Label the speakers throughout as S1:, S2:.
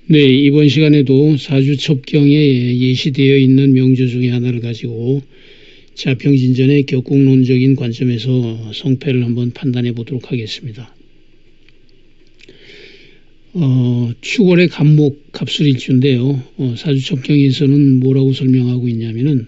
S1: 네, 이번 시간에도 사주첩경에 예시되어 있는 명조 중에 하나를 가지고 자평진전의 격국론적인 관점에서 성패를 한번 판단해 보도록 하겠습니다. 축월의 갑목, 갑술일주인데요. 사주첩경에서는 뭐라고 설명하고 있냐면은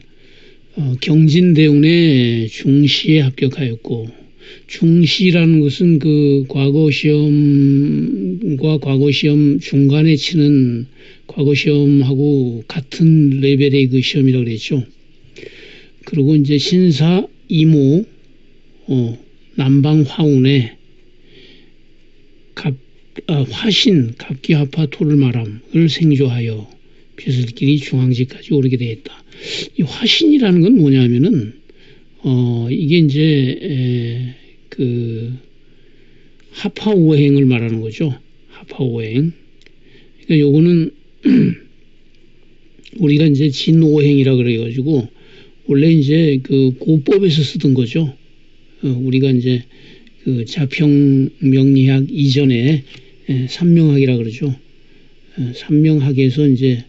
S1: 경진대운의 중시에 합격하였고, 중시라는 것은 그 과거 시험과 과거 시험 중간에 치는 과거 시험하고 같은 레벨의 그 시험이라고 그랬죠. 그리고 이제 신사 이모 남방 화운에 화신 갑기합화 토를 말함을 생조하여 벼슬길이 중앙지까지 오르게 되었다. 이 화신이라는 건 뭐냐면은 이게 이제 그 합화오행을 말하는 거죠. 합화오행. 그러니까 요거는 우리가 이제 진오행이라 그래가지고 원래 이제 그 고법에서 쓰던 거죠. 우리가 이제 그 자평명리학 이전에 삼명학이라 그러죠. 삼명학에서 이제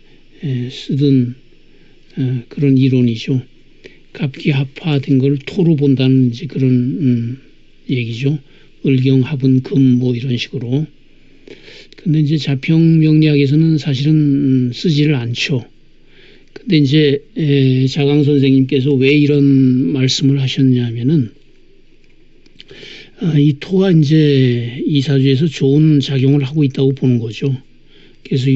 S1: 쓰던 그런 이론이죠. 갑기합화된 걸 토로 본다는 이제 그런 얘기죠. 을경합은 금 뭐 이런 식으로. 근데 이제 자평명리학에서는 사실은 쓰지를 않죠. 근데 이제 자강 선생님께서 왜 이런 말씀을 하셨냐면은 이 토가 이제 이 사주에서 좋은 작용을 하고 있다고 보는 거죠. 그래서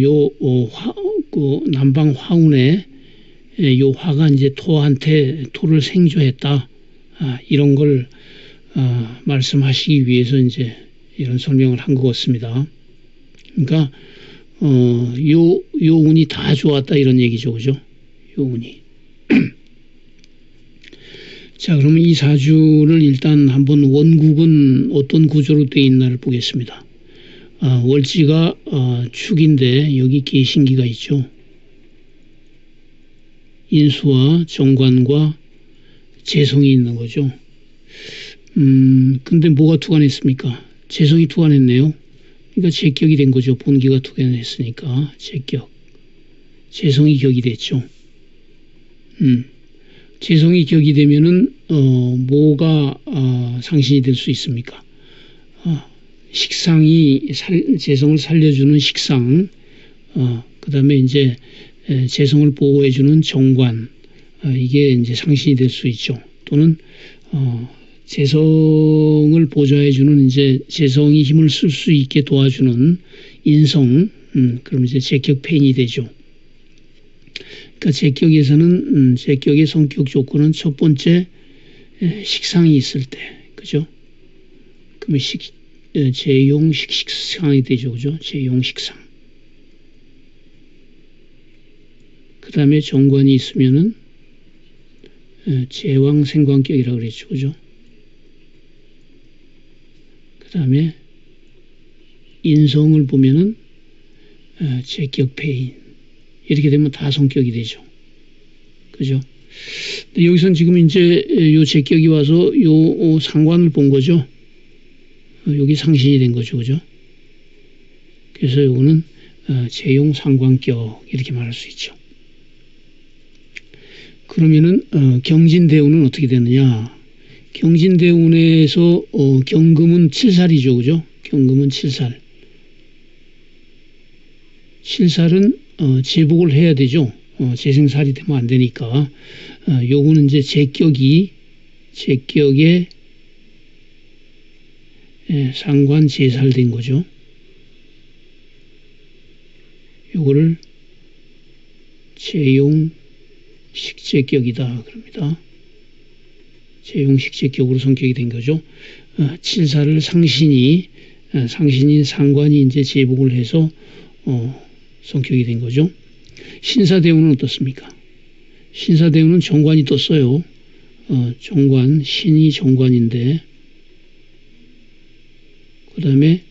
S1: 그 남방 화운에 요 화가 이제 토한테 토를 생조했다. 이런 걸 말씀하시기 위해서 이제 이런 설명을 한 것 같습니다. 그러니까 요 운이 다 좋았다 이런 얘기죠, 그죠? 요 운이. 자, 그러면 이 사주를 일단 한번 원국은 어떤 구조로 되어 있나를 보겠습니다. 월지가 축인데 여기 계신기가 있죠. 인수와 정관과 재성이 있는 거죠. 근데 뭐가 투관했습니까? 재성이 투관했네요. 그러니까 제격이 된 거죠. 본기가 투관했으니까 제격. 재성이 격이 됐죠. 재성이 격이 되면은 뭐가 상신이 될 수 있습니까? 식상이 재성을 살려주는 식상, 그 다음에 이제 재성을 보호해주는 정관, 이게 이제 상신이 될 수 있죠. 또는 재성을 보좌해주는 이제 재성이 힘을 쓸 수 있게 도와주는 인성, 그럼 이제 제격패인이 되죠. 그러니까 제격에서는 제격의 성격 조건은 첫 번째 식상이 있을 때, 그죠? 그러면 재용식상이 되죠, 그죠? 재용식상. 그 다음에 정관이 있으면은 제왕생관격이라고 그랬죠, 그죠? 그 다음에 인성을 보면은 제격패인. 이렇게 되면 다 성격이 되죠. 그죠? 근데 여기서는 지금 이제 요 제격이 와서 요 상관을 본 거죠. 여기 상신이 된 거죠. 그죠? 그래서 요거는 재용 상관격 이렇게 말할 수 있죠. 그러면은 경진대운은 어떻게 되느냐? 경진대운에서 경금은 7살이죠. 그죠? 경금은 7살. 7살은 제복을 해야 되죠. 재생살이 되면 안 되니까. 요거는 이제 제격에 상관 제살된 거죠. 요거를 재용 식제격이다 그럽니다. 재용 식제격으로 성격이 된 거죠. 7살을 상신인 상관이 이제 제복을 해서 성격이 된 거죠. 신사대운은 어떻습니까? 신사대운은 정관이 떴어요. 정관, 신이 정관인데, 그 다음에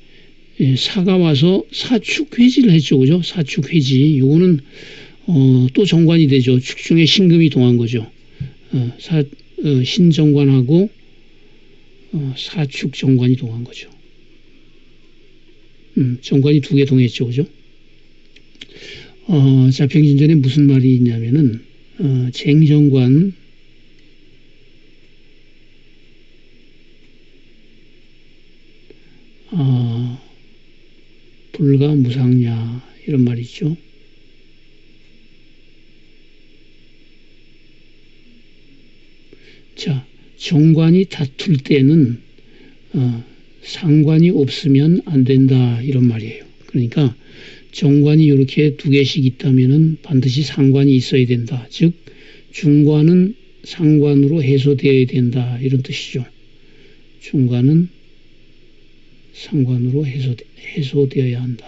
S1: 사가 와서 사축회지를 했죠. 그죠? 사축회지. 요거는 또 정관이 되죠. 축중에 신금이 동한 거죠. 신정관하고 사축 정관이 동한 거죠. 정관이 두 개 동했죠. 그죠? 자평진전에 무슨 말이 있냐면은, 쟁정관, 불가 무상냐, 이런 말이 있죠. 자, 정관이 다툴 때는, 상관이 없으면 안 된다, 이런 말이에요. 그러니까, 정관이 이렇게 두 개씩 있다면은 반드시 상관이 있어야 된다. 즉, 중관은 상관으로 해소되어야 된다. 이런 뜻이죠. 중관은 상관으로 해소되어야 한다.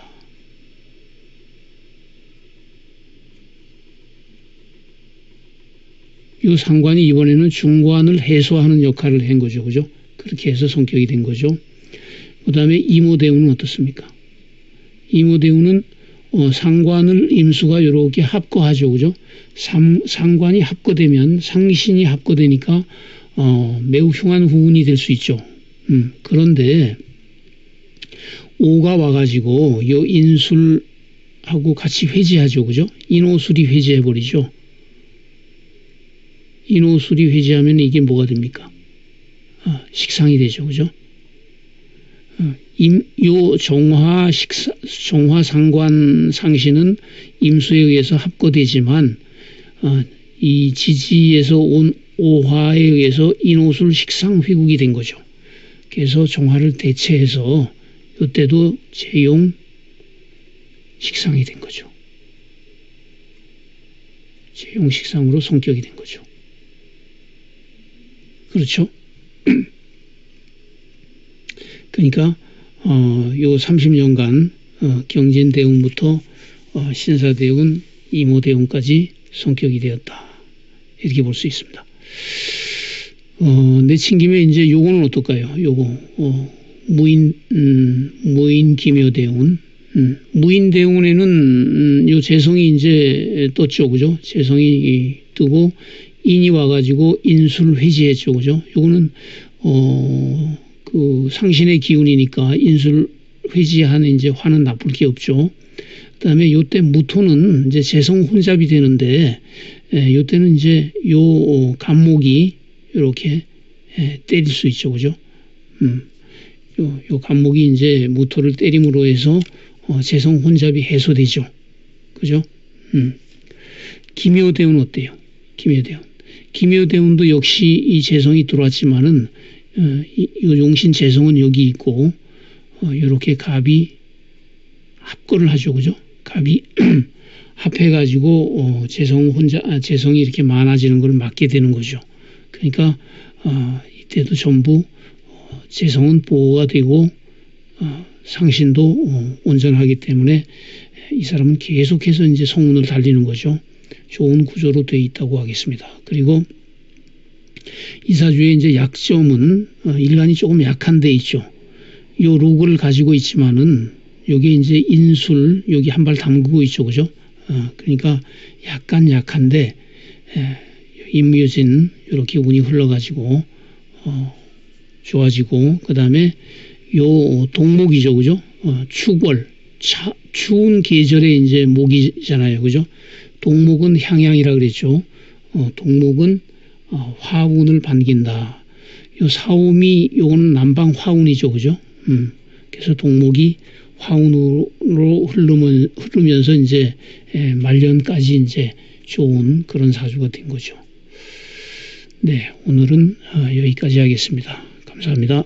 S1: 이 상관이 이번에는 중관을 해소하는 역할을 한 거죠. 그죠? 그렇게 해서 성격이 된 거죠. 그 다음에 이모대운은 어떻습니까? 이모대운은 상관을 임수가 이렇게 합거하죠. 그죠? 상관이 합거되면 상신이 합거되니까 매우 흉한 후운이 될 수 있죠. 그런데 오가 와가지고 요 인술하고 같이 회지하죠. 그죠? 인오술이 회지해버리죠. 인오술이 회지하면 이게 뭐가 됩니까? 식상이 되죠. 그죠? 요 정화 상관 상신은 임수에 의해서 합거되지만, 이 지지에서 온 오화에 의해서 인오술 식상 회국이 된 거죠. 그래서 정화를 대체해서 이때도 재용 식상이 된 거죠. 재용 식상으로 성격이 된 거죠. 그렇죠? 그러니까 요 30년간 경진대운부터 신사대운, 이모대운까지 성격이 되었다. 이렇게 볼 수 있습니다. 내친 김에 이제 요거는 어떨까요? 요거 무인 기묘대운. 무인대운에는 요 재성이 이제 떴죠. 그죠? 재성이 뜨고 인이 와가지고 인술 회지했죠. 그죠? 요거는 그 상신의 기운이니까 인술 회지하는 이제 화는 나쁠 게 없죠. 그다음에 요때 무토는 이제 재성 혼잡이 되는데, 요때는 이제 요 간목이 이렇게 때릴 수 있죠. 그죠? 요 간목이 이제 무토를 때림으로 해서 재성 혼잡이 해소되죠. 그죠? 기묘대운 어때요? 기묘대운도 역시 이 재성이 들어왔지만은, 이 용신 재성은 여기 있고, 이렇게 갑이 합거를 하죠. 그죠? 갑이 합해가지고, 재성이 이렇게 많아지는 걸 막게 되는 거죠. 그러니까, 이때도 전부, 재성은 보호가 되고, 상신도 온전하기 때문에 이 사람은 계속해서 이제 성운을 달리는 거죠. 좋은 구조로 되어 있다고 하겠습니다. 그리고 이사주의 이제 약점은 일간이 조금 약한 데 있죠. 요 로그를 가지고 있지만은 여기 이제 인술 여기 한 발 담그고 있죠. 그죠? 그러니까 약간 약한데 임묘진 이렇게 운이 흘러가지고 좋아지고, 그 다음에 요 동목이죠. 그죠? 축월, 추운 계절에 이제 목이잖아요. 그죠? 동목은 향양이라 그랬죠. 동목은 화운을 반긴다. 요 사움이 요거는 남방 화운이죠. 그죠? 그래서 동목이 화운으로 흐르면서 이제 말년까지 이제 좋은 그런 사주가 된 거죠. 네, 오늘은 여기까지 하겠습니다. 감사합니다.